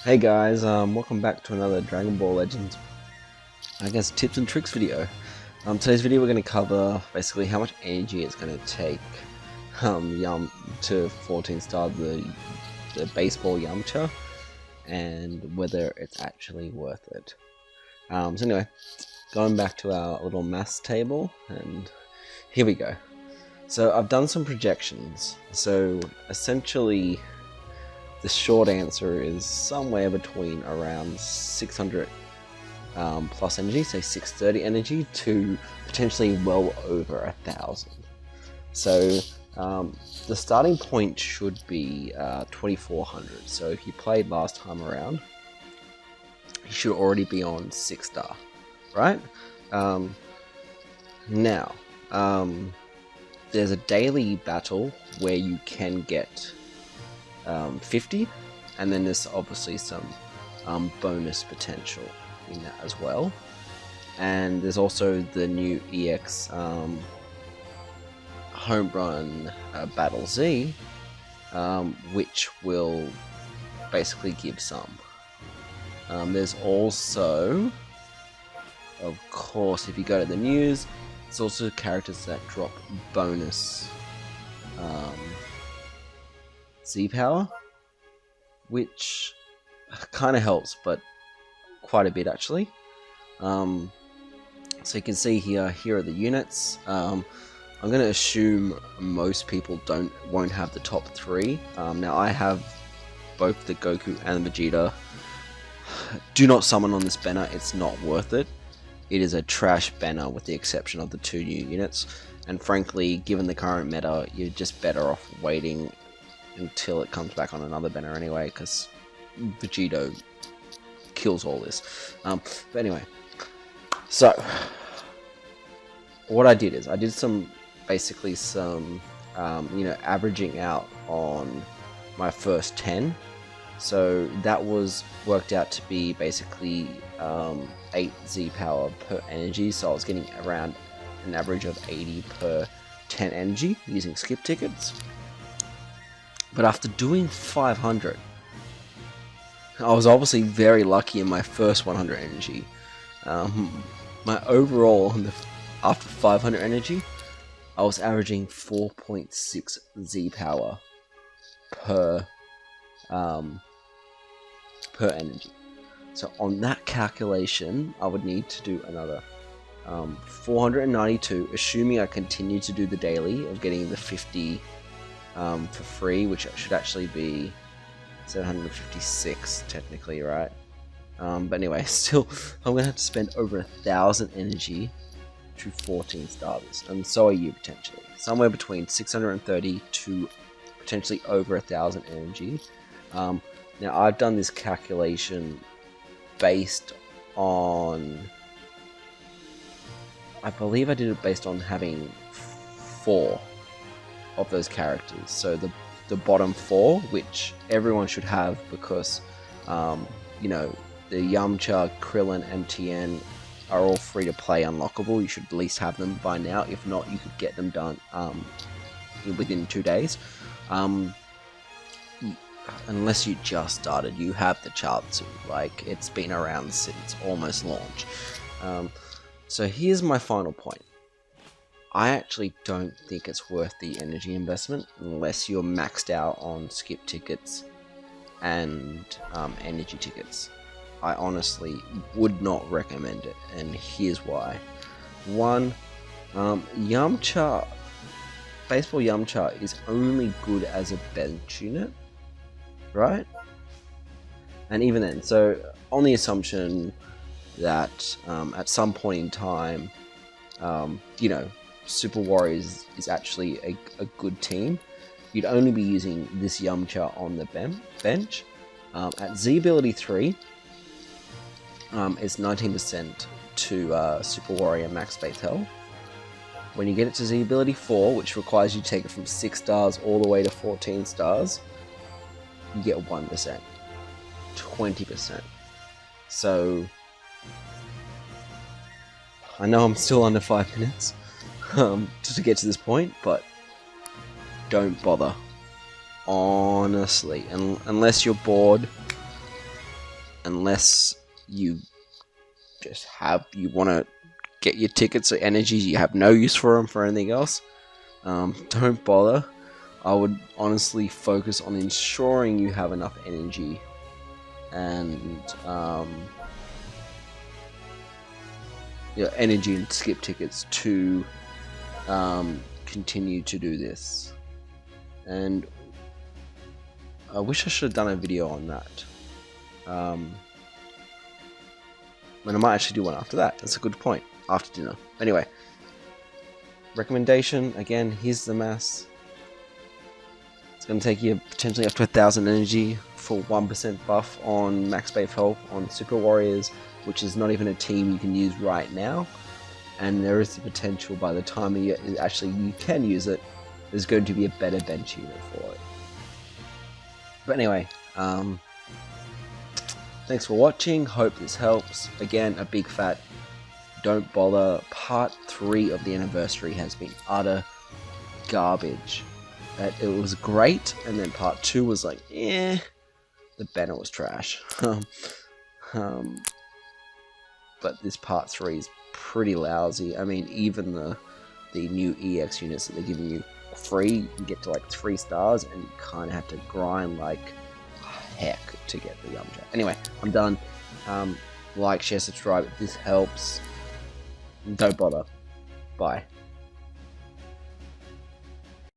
Hey guys, welcome back to another Dragon Ball Legends, I guess, tips and tricks video. Today's video we're going to cover basically how much energy it's going to take to 14 star the baseball Yamcha, and whether it's actually worth it. So anyway, going back to our little mass table, and here we go. So I've done some projections, so essentially the short answer is somewhere between around 600 plus energy, say 630 energy, to potentially well over 1,000. So the starting point should be 2400. So if you played last time around, you should already be on 6 star, right? Now, there's a daily battle where you can get 50, and then there's obviously some bonus potential in that as well. And there's also the new EX home run Battle Z, which will basically give some. There's also, of course, if you go to the news, it's also characters that drop bonus Z power, which kind of helps, but quite a bit actually. So you can see here are the units. I'm going to assume most people won't have the top 3. Now I have both the Goku and the Vegeta. Do not summon on this banner, it's not worth it. It is a trash banner with the exception of the 2 new units, and frankly, given the current meta, you're just better off waiting until it comes back on another banner anyway, because Vegito kills all this. But anyway, so what I did is I did some averaging out on my first 10. So that was worked out to be basically 8 Z power per energy, so I was getting around an average of 80 per 10 energy using skip tickets. But after doing 500, I was obviously very lucky in my first 100 energy. My overall, after 500 energy, I was averaging 4.6 Z power per energy. So on that calculation, I would need to do another 492, assuming I continue to do the daily of getting the 50 for free, which should actually be 756 technically, right? But anyway, still, I'm gonna have to spend over 1,000 energy to 14 star this, and so are you potentially. Somewhere between 630 to potentially over 1,000 energy. Now I've done this calculation based on, I believe I did it based on having 4 of those characters. So the bottom 4, which everyone should have, because you know, the Yamcha, Krillin, and Tien are all free to play unlockable. You should at least have them by now. If not, you could get them done within 2 days. Unless you just started, you have the Chaozu. Like, it's been around since almost launch. So here's my final point. I actually don't think it's worth the energy investment unless you're maxed out on skip tickets and energy tickets. I honestly would not recommend it, and here's why. 1, Yamcha, baseball Yamcha is only good as a bench unit, right? And even then, so on the assumption that at some point in time, you know, Super Warriors is actually a good team, you'd only be using this Yamcha on the bench. At Z ability 3, it's 19% to Super Warrior max base health. When you get it to Z ability 4, which requires you to take it from 6 stars all the way to 14 stars, you get 1%, 20%. So I know I'm still under 5 minutes to get to this point, but don't bother. Honestly, unless you're bored, unless you just you want to get your tickets or energies, you have no use for them for anything else, don't bother. I would honestly focus on ensuring you have enough energy and energy and skip tickets to continue to do this. And I wish I should have done a video on that. And I might actually do one after that. That's a good point. After dinner. Anyway, recommendation again. Here's the mass. It's going to take you potentially up to 1,000 energy for 1% buff on max base health on Super Warriors, which is not even a team you can use right now. And there is the potential by the time you can use it, there's going to be a better bench unit for it. But anyway, thanks for watching. Hope this helps. Again, a big fat don't bother. Part 3 of the anniversary has been utter garbage. It was great, and then part 2 was like, the banner was trash. But this part 3 is pretty lousy. I mean, even the new EX units that they're giving you free, you get to like 3 stars, and you kind of have to grind like heck to get the Yamcha. Anyway, I'm done. Like, share, subscribe if this helps. Don't bother. Bye.